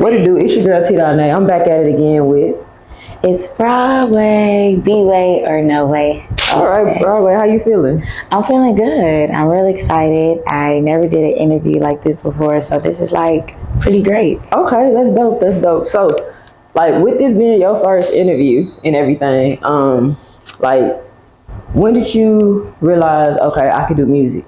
What it do? It's your girl T Donay. I'm back at it again with. It's Broadway, B-Way or no way. All right, Broadway, how you feeling? I'm feeling good. I'm really excited. I never did an interview like this before, so this is like pretty great. Okay, that's dope. That's dope. So, like, with this being your first interview and everything, like, when did you realize, okay, I could do music?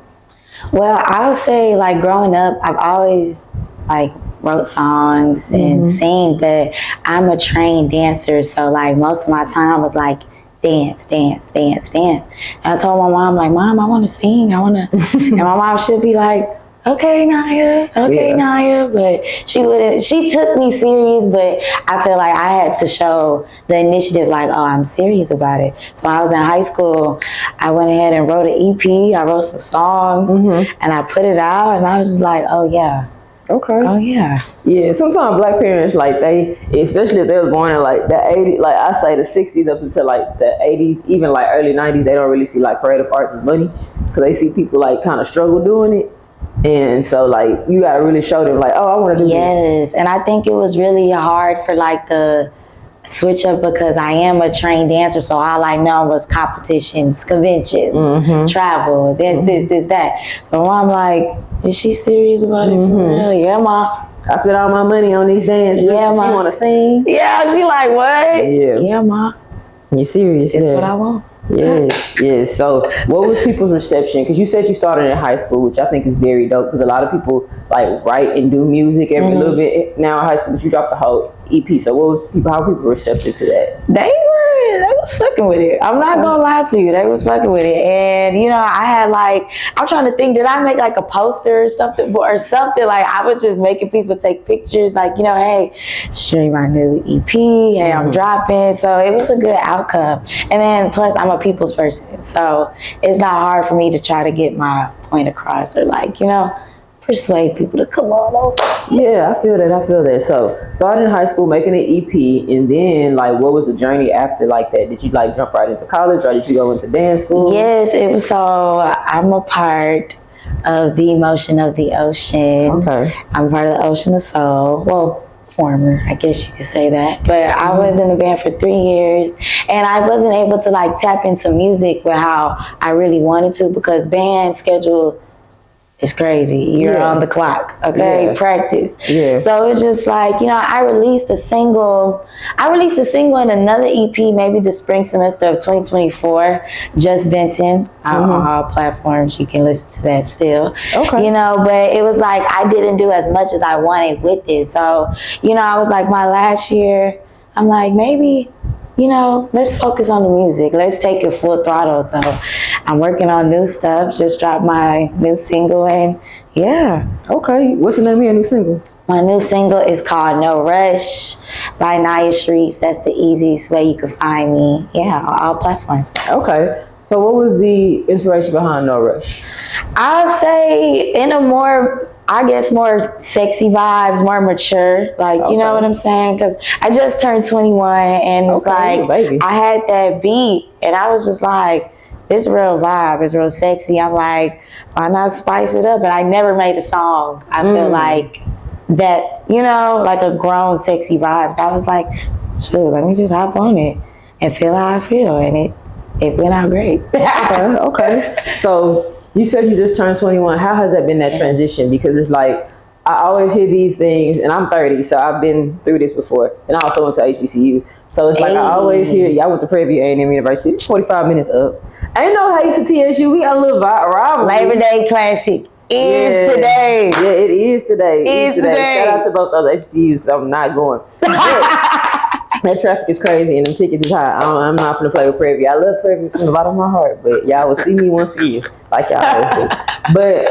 Well, I would say, like, growing up, I've always, like, wrote songs and sing, but I'm a trained dancer, so, like, most of my time was, like, dance. And I told my mom, like, Mom, I want to sing. And my mom should be like, okay, Naya, Naya. But she wouldn't, she took me serious, but I feel like I had to show the initiative, like, oh, I'm serious about it. So when I was in high school, I went ahead and wrote an EP. I wrote some songs and I put it out, and I was just like, oh, yeah. Okay. Oh, yeah. Yeah, sometimes black parents, like, they, especially if they was born in, like, the 80s, like, I say the 60s up until, like, the 80s, even, like, early 90s, they don't really see, like, creative arts as money, because they see people, like, kind of struggle doing it. And so, like, you got to really show them, like, oh, I want to do this. Yes, and I think it was really hard for, like, the switch up because I am a trained dancer, so all I know was competitions, conventions, travel, this, that. So I'm like, is she serious about it for real? Yeah, Ma. I spent all my money on these dances. Yeah, Ma. She want to sing? Yeah, she like, what? Yeah, Ma. You serious? That's what I want. Yes. So, what was people's reception? Because you said you started in high school, which I think is very dope. Because a lot of people like write and do music every little bit now in high school. But you dropped the whole EP. So, how were people receptive to that? They was fucking with it. I'm not gonna lie to you. They was fucking with it. And you know, I had like, I'm trying to think, did I make like a poster or something? Like I was just making people take pictures, like, you know, hey, stream my new EP. Hey, I'm dropping. So it was a good outcome. And then plus I'm a people's person, so it's not hard for me to try to get my point across or, like, you know, persuade people to come on over. Yeah, I feel that. So, started in high school, making an EP, and then, like, what was the journey after, like, that? Did you, like, jump right into college, or did you go into dance school? Yes, it was. So, I'm a part of the Emotion of the Ocean. Okay. I'm part of the Ocean of Soul. Well, former, I guess you could say that. But I was in the band for 3 years, and I wasn't able to, like, tap into music with how I really wanted to, because band schedule, it's crazy. You're on the clock, okay? Practice. Yeah. So it's just like, you know, I released a single and another EP, maybe the spring semester of 2024, Just Venting, on all platforms. You can listen to that still. Okay. You know, but it was like I didn't do as much as I wanted with it. So, you know, I was like, my last year, I'm like, maybe, you know, let's focus on the music. Let's take it full throttle. So I'm working on new stuff. Just dropped my new single, and yeah. Okay. What's the name of your new single? My new single is called No Rush by Naya Streets. That's the easiest way you can find me. Yeah, on all platforms. Okay. So what was the inspiration behind No Rush? I'll say in a more, I guess, more sexy vibes, more mature, like, you know what I'm saying? Because I just turned 21, and it's like, I had that beat, and I was just like, it's real vibe, it's real sexy. I'm like, why not spice it up? And I never made a song, I feel like, that, you know, like a grown sexy vibe. So I was like, shoot, let me just hop on it and feel how I feel, and it went out great. Okay. So you said you just turned 21. How has that been, that transition? Because it's like, I always hear these things, and I'm 30, so I've been through this before. And I also went to HBCU. So it's like, I always hear, y'all went to Prairie View A&M University. It's 45 minutes up. I ain't no hate to TSU. We got a little rivalry. Labor Day Classic is today. Yeah, it is today. Shout out to both those HBCUs, because I'm not going. That traffic is crazy and the tickets is high. I'm not gonna play with Prairie View. I love Prairie View from the bottom of my heart, but y'all will see me once a year, like y'all always do. But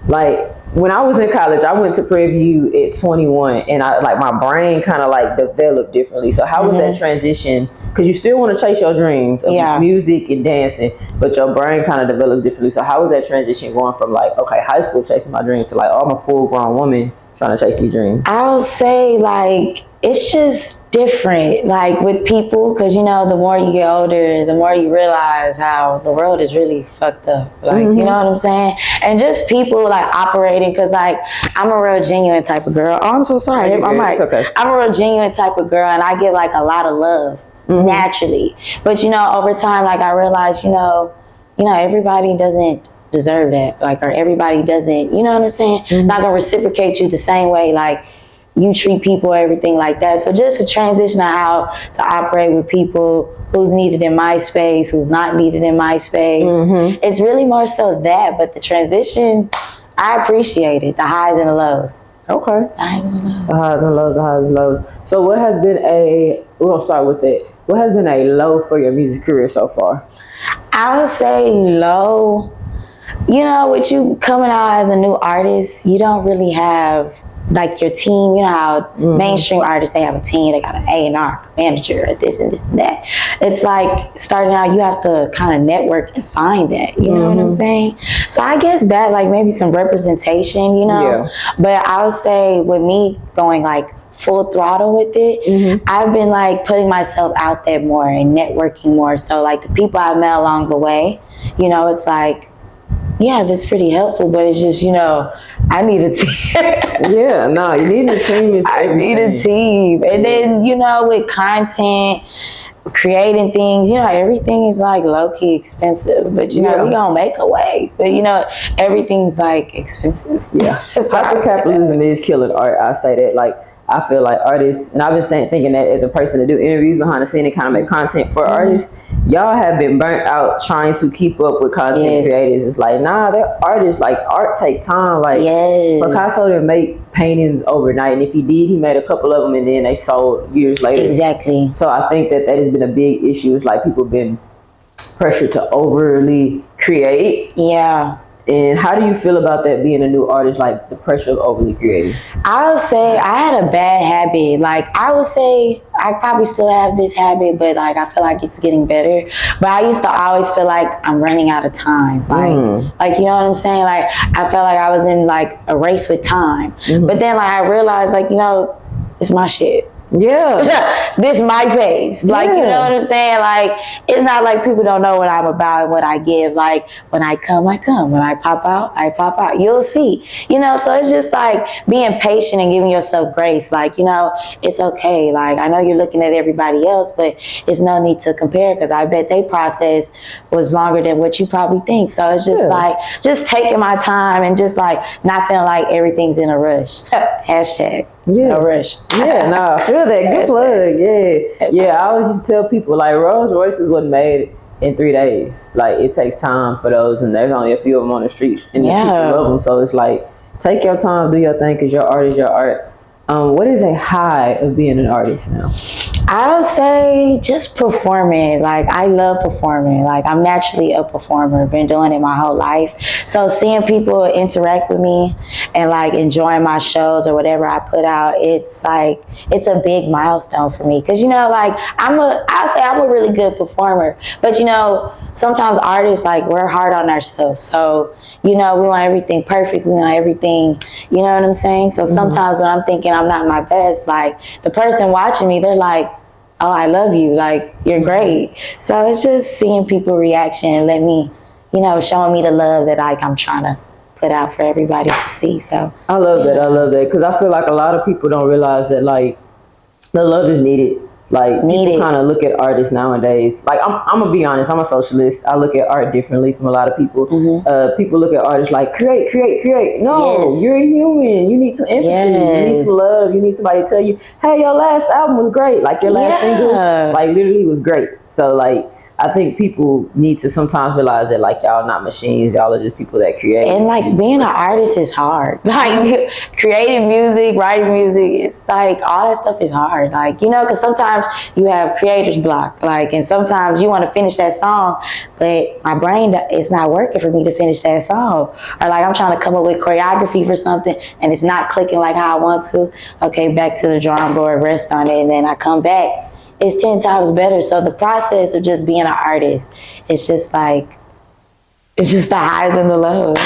like when I was in college, I went to Prairie View at 21, and I like my brain kind of like developed differently. So how was that transition? Because you still want to chase your dreams of music and dancing, but your brain kind of developed differently. So how was that transition going from like, okay, high school chasing my dreams to like, oh, I'm a full grown woman trying to chase your dream? I'll say like it's just different, like with people, because you know the more you get older, the more you realize how the world is really fucked up. Like you know what I'm saying, and just people like operating. Because like I'm a real genuine type of girl. Oh, I'm so sorry. Okay. I'm a real genuine type of girl, and I get like a lot of love naturally. But you know, over time, like I realized, you know, everybody doesn't deserve that. Like, or everybody doesn't, you know what I'm saying? Not gonna reciprocate you the same way like you treat people, everything like that. So just a transition of how to operate with people, who's needed in my space, who's not needed in my space. It's really more so that, but the transition, I appreciate it, the highs and the lows. Okay. The highs and the lows. The highs and lows, the highs and lows. So what has been we're gonna start with it. What has been a low for your music career so far? I would say low, you know, with you coming out as a new artist, you don't really have like your team. You know how mainstream artists, they have a team, they got an A&R manager, this and this and that. It's like starting out, you have to kind of network and find that, you know what I'm saying? So I guess that, like maybe some representation, you know. But I would say with me going like full throttle with it, I've been like putting myself out there more and networking more. So like the people I met along the way, you know, it's like, yeah, that's pretty helpful, but it's just, you know, I need a team. You need a team. I need a team. And then, you know, with content, creating things, you know, everything is like low-key expensive, but you know, we gonna make a way. But you know, everything's like expensive. Capitalism is killing art. I say that, like, I feel like artists, and I've been thinking that as a person to do interviews behind the scene and kind of make content for artists, y'all have been burnt out trying to keep up with content creators. It's like, nah, they're artists. Like, art take time. Like, Picasso didn't make paintings overnight, and if he did, he made a couple of them and then they sold years later. Exactly. So I think that has been a big issue. It's like people have been pressured to overly create. Yeah. And how do you feel about that, being a new artist, like the pressure of overly creating? I would say I had a bad habit. Like, I would say I probably still have this habit, but like I feel like it's getting better. But I used to always feel like I'm running out of time. Like you know what I'm saying? Like I felt like I was in like a race with time. But then like I realized, like, you know, it's my shit. This my pace. Like, you know what I'm saying? Like, it's not like people don't know what I'm about and what I give. Like, when I come, I come. When I pop out, I pop out. You'll see. You know, so it's just like being patient and giving yourself grace. Like, you know, it's okay. Like, I know you're looking at everybody else, but it's no need to compare, because I bet their process was longer than what you probably think. So it's just like, just taking my time and just like not feeling like everything's in a rush. Hashtag. No rush. I feel that. Good plug. I always just tell people, like, Rolls Royces wasn't made in 3 days. Like, it takes time for those, and there's only a few of them on the street, and people love them. So it's like, take your time, do your thing, because your art is your art. What is a high of being an artist now? I would say just performing. Like, I love performing. Like, I'm naturally a performer. Been doing it my whole life. So seeing people interact with me and like enjoying my shows or whatever I put out, it's like, it's a big milestone for me. Cause you know, like I'll say I'm a really good performer, but you know, sometimes artists, like, we're hard on ourselves. So, you know, we want everything perfect. We want everything, you know what I'm saying? So sometimes when I'm thinking I'm not my best, like the person watching me, they're like, oh, I love you. Like, you're great. So it's just seeing people reaction and let me, you know, showing me the love that like I'm trying to put out for everybody to see. So I love that. I love that. Cause I feel like a lot of people don't realize that, like, the love is needed. Like, people kind of look at artists nowadays. Like, I'm gonna be honest, I'm a socialist. I look at art differently from a lot of people. People look at artists like, create. No, you're a human. You need some empathy. You need some love. You need somebody to tell you, hey, your last album was great. Like, your last single, like, literally was great. So, like, I think people need to sometimes realize that, like, y'all not machines. Y'all are just people that create. And like, being an artist is hard. Like, creating music, writing music, it's like all that stuff is hard. Like, you know, because sometimes you have creator's block. Like, and sometimes you want to finish that song, but my brain is not working for me to finish that song. Or like, I'm trying to come up with choreography for something and it's not clicking like how I want to. Okay, back to the drawing board, rest on it, and then I come back. It's 10 times better. So the process of just being an artist, it's just like, it's just the highs and the lows.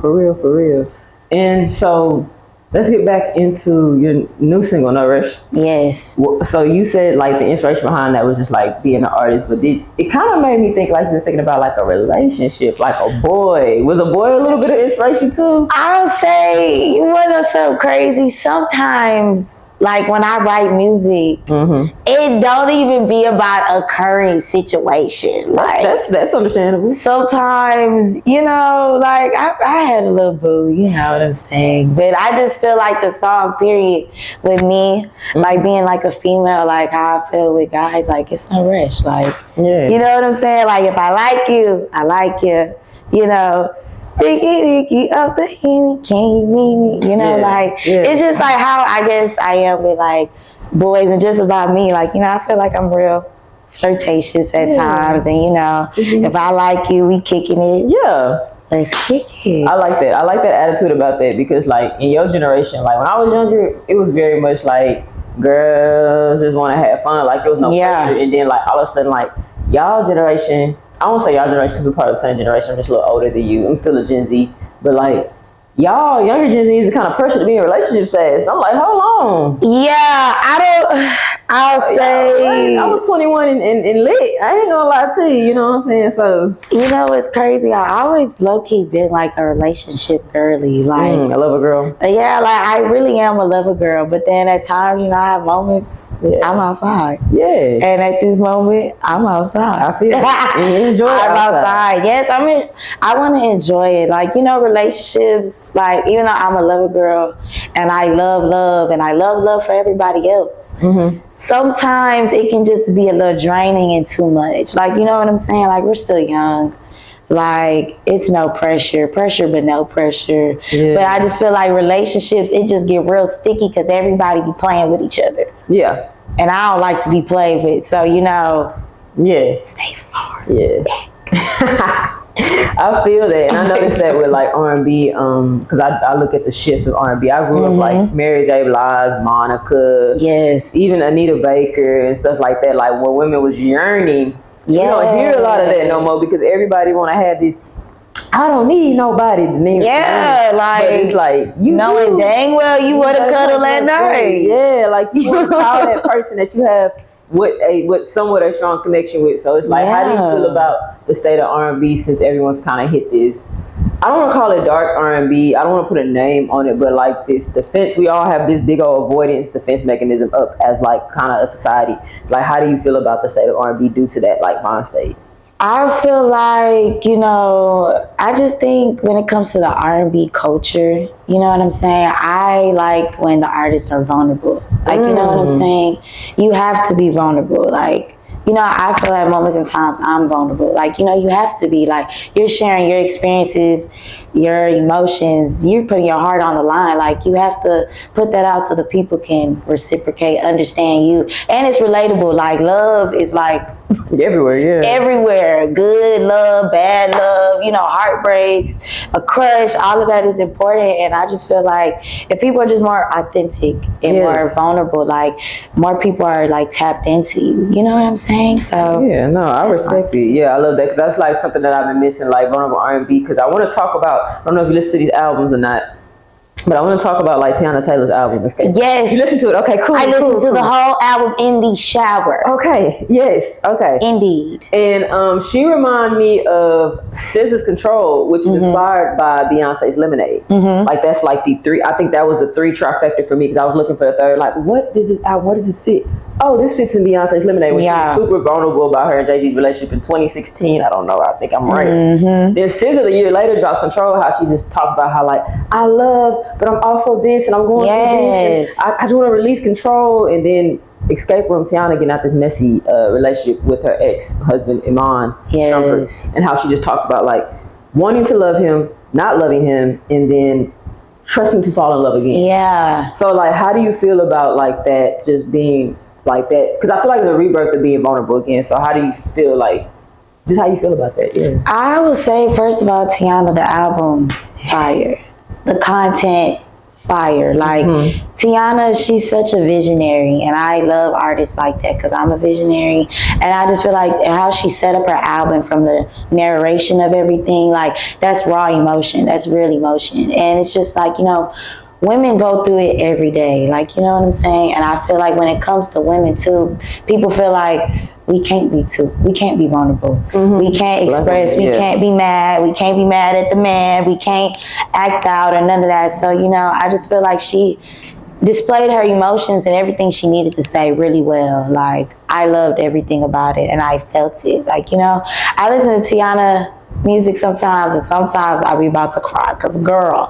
For real. And so let's get back into your new single, No Rush. Yes. So you said like the inspiration behind that was just like being an artist, but it kind of made me think like you're thinking about like a relationship, like a boy. Was a boy a little bit of inspiration too? I'll say, you want to know something crazy? Sometimes, like when I write music, it don't even be about a current situation. Like that's understandable. Sometimes, you know, like I had a little boo, you know what I'm saying? But I just feel like the song, period, with me, like being like a female, like how I feel with guys, like it's no rush. Like, you know what I'm saying? Like if I like you, I like you, you know. Ricky up the henny, can you meet me? You know, it's just like how I guess I am with like boys and just about me. Like, you know, I feel like I'm real flirtatious at times, and you know, if I like you, we kicking it. Yeah. Let's kick it. I like that. I like that attitude about that because like in your generation, like when I was younger, it was very much like girls just want to have fun. Like there was no pressure, and then like all of a sudden like y'all generation, I won't say y'all generation because we're part of the same generation. I'm just a little older than you. I'm still a Gen Z. But like, y'all, younger Gen Z is the kind of pressure to be in relationships as. I'm like, hold on. Yeah, I'll say. I was 21 and lit. I ain't gonna lie to you. You know what I'm saying? So. You know what's crazy? I always low-key been like a relationship girly. Like, I love a girl. Yeah, like I really am a lover girl. But then at times, you know, I have moments. I'm outside. Yeah. And at this moment, I'm outside. I feel it. Enjoy I'm outside. Yes, I want to enjoy it. Like, you know, relationships, like, even though I'm a lover girl and I love love and I love for everybody else, sometimes it can just be a little draining and too much. Like, you know what I'm saying? Like, we're still young. Like, it's no pressure but no pressure. But I just feel like relationships, it just get real sticky because everybody be playing with each other. Yeah. And I don't like to be played with. So, you know, stay far back. I feel that, and I noticed that with like R&B, because I look at the shifts of R&B. I grew up like Mary J. Blige, Monica, even Anita Baker and stuff like that. Like when women was yearning, you don't hear a lot of that no more because everybody want to have this. I don't need nobody to need. Yeah, like but it's like you knowing dang well you want to cuddle at night. Yeah, like you want to call that person that you have with somewhat a strong connection with. So it's like, how do you feel about the state of R&B since everyone's kind of hit this? I don't want to call it dark R&B. I don't want to put a name on it, but like this defense, we all have this big old avoidance defense mechanism up as like kind of a society. Like, how do you feel about the state of R&B due to that like mind state? I feel like, you know, I just think when it comes to the R&B culture, you know what I'm saying? I like when the artists are vulnerable. Like, you know what I'm saying? You have to be vulnerable. Like, you know, I feel at moments and times I'm vulnerable. Like, you know, you have to be like, you're sharing your experiences, your emotions, you're putting your heart on the line. Like, you have to put that out so the people can reciprocate, understand you. And it's relatable. Like, love is like everywhere, everywhere. Good love, bad love, you know, heartbreaks, a crush, all of that is important. And I just feel like if people are just more authentic and more vulnerable, like more people are like tapped into you. You know what I'm saying? So I respect it. Yeah, I love that because that's like something that I've been missing, like vulnerable R&B. Because I want to talk about. I don't know if you listen to these albums or not, but I want to talk about like Tiana Taylor's album. Okay? Yes. You listen to it? Okay, cool. I listened to the whole album in the shower. Okay. Yes. Okay. Indeed. And she reminded me of SZA's Control, which is inspired by Beyonce's Lemonade. Like that's like the three. I think that was the three trifecta for me because I was looking for the third. Like, what does this album? What does this fit? Oh, this fits in Beyonce's Lemonade, when she was super vulnerable about her and Jay-Z's relationship in 2016. I don't know. I think I'm right. Then SZA the year later dropped Control, how she just talked about how like, I love, but I'm also this and I'm going through this. And I just want to release control. And then Escape Room, Tiana getting out this messy relationship with her ex-husband, Iman Shumpert, and how she just talks about like wanting to love him, not loving him, and then trusting to fall in love again. Yeah. So like, how do you feel about like that just being like that? Because I feel like it's a rebirth of being vulnerable again. So how do you feel like, just how you feel about that? Yeah. I would say, first of all, Tiana, the album, fire. The content, fire. Like, Tiana, she's such a visionary, and I love artists like that because I'm a visionary. And I just feel like how she set up her album, from the narration of everything, like that's raw emotion, that's real emotion. And it's just like, you know, women go through it every day. Like, you know what I'm saying? And I feel like when it comes to women too, people feel like we can't be vulnerable. Mm-hmm. We can't express, we can't be mad. We can't be mad at the man. We can't act out or none of that. So, you know, I just feel like she displayed her emotions and everything she needed to say really well. Like, I loved everything about it and I felt it. Like, you know, I listen to Tiana music sometimes and sometimes I'll be about to cry because, girl,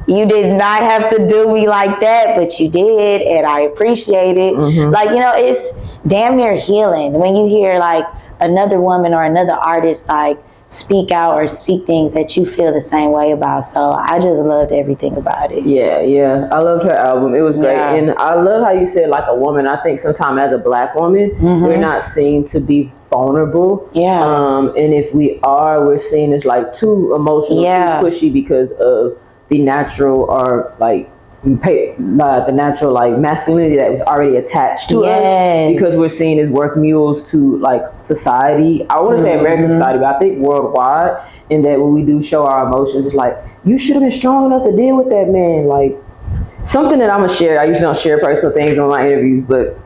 you did not have to do me like that, but you did, and I appreciate it. Like, you know, it's damn near healing when you hear like another woman or another artist like speak out or speak things that you feel the same way about. So I just loved everything about it. Yeah. I loved her album. It was great. Yeah. And I love how you said like a woman. I think sometimes as a black woman, we're not seen to be vulnerable. Yeah. And if we are, we're seen as like too emotional, too pushy because of the natural or like the natural like masculinity that was already attached to us, because we're seen as work mules to like society. I want to say American society, but I think worldwide. And that when we do show our emotions, it's like, you should have been strong enough to deal with that man. Like, something that I'm gonna share. I usually don't share personal things on my interviews, but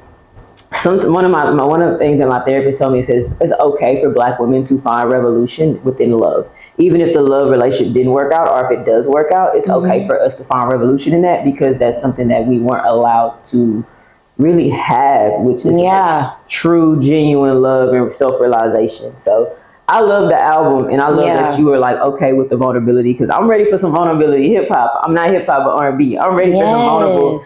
one of the things that my therapist told me says it's okay for black women to find revolution within love. Even if the love relationship didn't work out, or if it does work out, it's okay for us to find revolution in that, because that's something that we weren't allowed to really have, which is like true, genuine love and self-realization. So I love the album, and I love that you were like okay with the vulnerability, because I'm ready for some vulnerability. Hip hop, I'm not hip hop, but R&B. I'm ready for some vulnerable.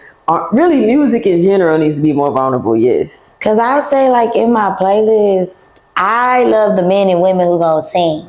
Really, music in general needs to be more vulnerable. Yes, because I would say like in my playlist, I love the men and women who gonna sing.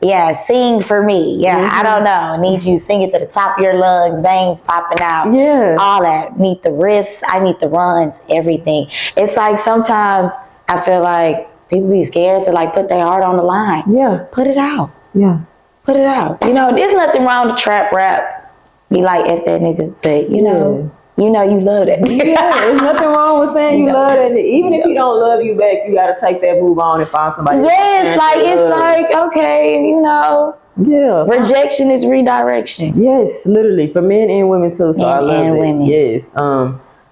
Yeah, sing for me. Yeah, I don't know. Need you sing it to the top of your lungs, veins popping out. Yeah, all that. Need the riffs. I need the runs. Everything. It's like sometimes I feel like people be scared to like put their heart on the line. Yeah, put it out. Yeah, put it out. You know, there's nothing wrong with trap rap. Be like at that nigga, but you know. You know you love that. There's nothing wrong with saying you love that. Even if he don't love you back, you gotta take that move on and find somebody. Yes, like it's like okay, you know. Yeah. Rejection is redirection. Yes, literally for men and women too. So I love it. Women. Yes.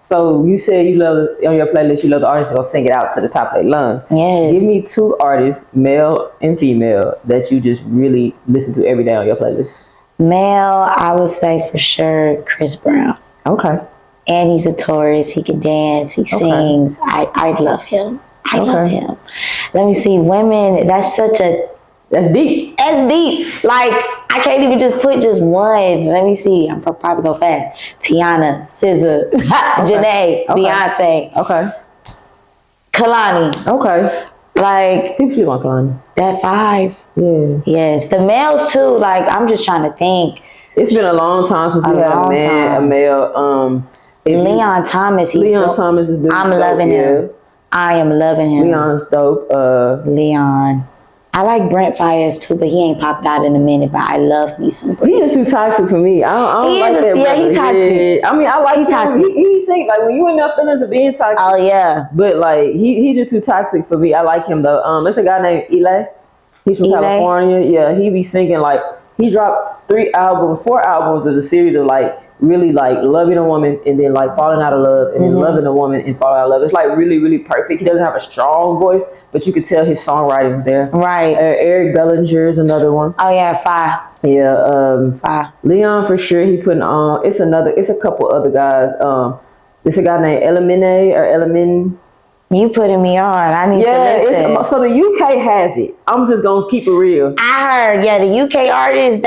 So you said you love on your playlist. You love the artists that gonna sing it out to the top of their lungs. Yes. Give me 2 artists, male and female, that you just really listen to every day on your playlist. Male, I would say for sure Chris Brown. Okay. And he's a Taurus. He can dance. He sings. I love him. I love him. Let me see. Women, that's deep. That's deep. Like, I can't even just put just one. Let me see. I'm probably go fast. Tiana, SZA, Janae, Beyonce. Okay. Kalani. Okay. Like, people feel like Kalani. That 5. Yeah. Yes. The males too. Like, I'm just trying to think. It's been a long time since we had a male. Leon Thomas. Thomas is doing. I'm loving him. I am loving him. Leon's dope. Leon. I like Brent Fayez too, but he ain't popped out in a minute. But I love me some Brent. He is too toxic for me. I don't like that. Yeah, he toxic. Yeah. I mean, I like him. Toxic. He sing like when you in your feelings of being toxic. Oh yeah. But like he just too toxic for me. I like him though. There's a guy named Eli. He's from California. Yeah, he be singing like he dropped 4 albums of a series of like really like loving a woman and then like falling out of love and then loving a woman and falling out of love. It's like really, really perfect. He doesn't have a strong voice, but you could tell his songwriting there. Right. Eric Bellinger is another one. Oh yeah, 5. Yeah, 5. Leon for sure. He putting on. It's a couple other guys. It's a guy named Elemin. You putting me on. I need to listen. So the UK has it. I'm just gonna keep it real. I heard, the UK artists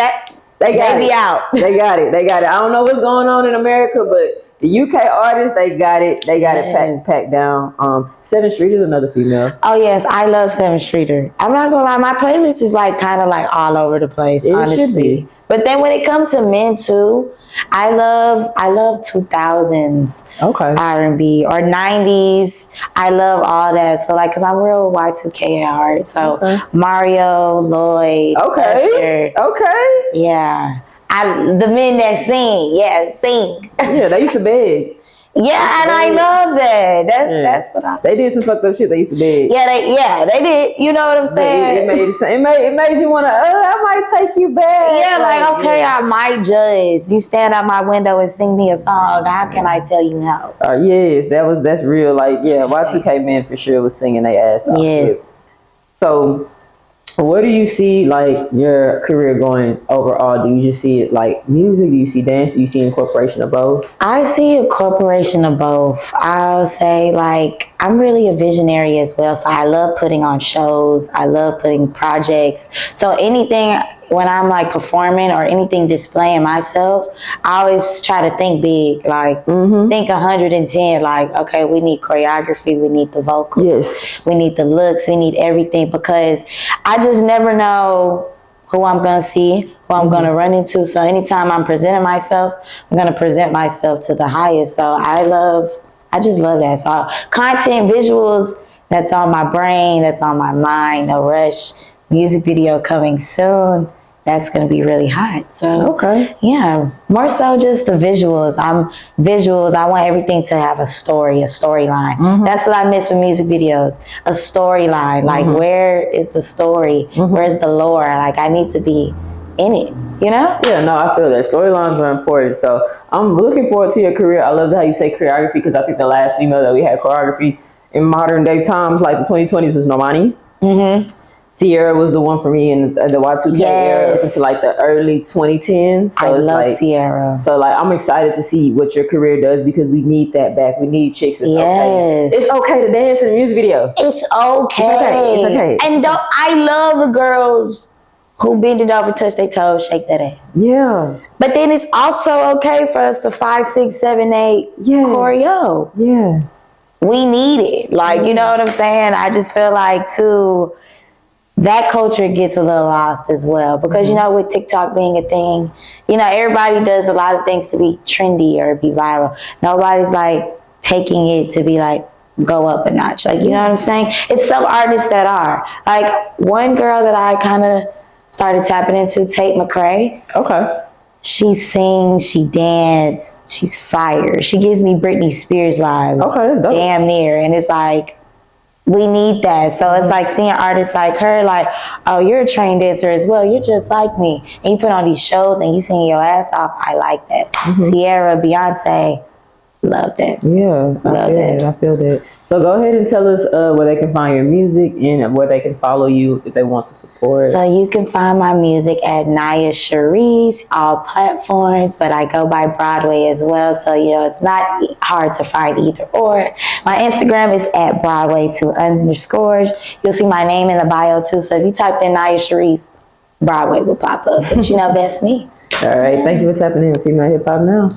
They be out. They got it. I don't know what's going on in America, but the UK artists, they got it. They got it packed down. 7th Street is another female. Oh yes, I love 7th Streeter. I'm not gonna lie, my playlist is like kind of like all over the place, honestly. Should be. But then when it comes to men too, I love 2000s R&B or 90s. I love all that. So like, cause I'm real Y2K at heart. So Mario, Lloyd, Usher. Yeah. The men that sing. Yeah, sing. Yeah, they used to beg. Yeah, and I love that. That's what I. They did some fucked up shit they used to do. Yeah, they did. You know what I'm saying? It made you wanna. I might take you back. Yeah, like okay, I might judge. You stand out my window and sing me a song. How can I tell you no? Yes, that's real. Like Y2K men for sure was singing their ass off. Yes. So, where do you see like your career going overall? Do you just see it like music? Do you see dance? Do you see incorporation of both? I see a corporation of both. I'll say like I'm really a visionary as well. So I love putting on shows. I love putting projects. So anything when I'm like performing or anything displaying myself, I always try to think big, like think 110, like, okay, we need choreography, we need the vocals, we need the looks, we need everything, because I just never know who I'm going to see, who I'm going to run into. So anytime I'm presenting myself, I'm going to present myself to the highest. So I just love that. So content, visuals, that's on my brain, that's on my mind, no rush. Music video coming soon. That's going to be really hot. So, yeah, more so just the visuals. I want everything to have a story, a storyline. That's what I miss with music videos, a storyline. Like, where is the story? Where's the lore? Like, I need to be in it, you know? Yeah, no, I feel that. Storylines are important. So, I'm looking forward to your career. I love how you say choreography, because I think the last female that we had choreography in modern day times, like the 2020s, was Normani. Sierra was the one for me in the Y2K era up until like the early 2010s. So I love Sierra. So like I'm excited to see what your career does, because we need that back. We need chicks. It's okay. It's okay to dance in a music video. It's okay. It's okay. And I love the girls who bend it over, touch their toes, shake that ass. Yeah. But then it's also okay for us to 5, 6, 7, 8 choreo. Yeah. We need it. Like, you know what I'm saying? I just feel like too, that culture gets a little lost as well, because you know, with TikTok being a thing, you know, everybody does a lot of things to be trendy or be viral. Nobody's like taking it to be like go up a notch, like, you know what I'm saying? It's some artists that are like, one girl that I kind of started tapping into, Tate McRae. She sings, she dances, she's fire. She gives me Britney Spears vibes, damn near. And it's like, we need that. So it's like seeing artists like her, like, oh, you're a trained dancer as well. You're just like me. And you put on these shows and you sing your ass off. I like that. Sierra, Beyonce, love that. Yeah, I feel that. So go ahead and tell us where they can find your music and where they can follow you if they want to support. So you can find my music at Naya Sharice, all platforms, but I go by Broadway as well. So, you know, it's not hard to find either or. My Instagram is at Broadway2_. You'll see my name in the bio too. So if you typed in Naya Sharice, Broadway will pop up. But you know, that's me. All right. Thank you for tapping in with Female Hip Hop Now.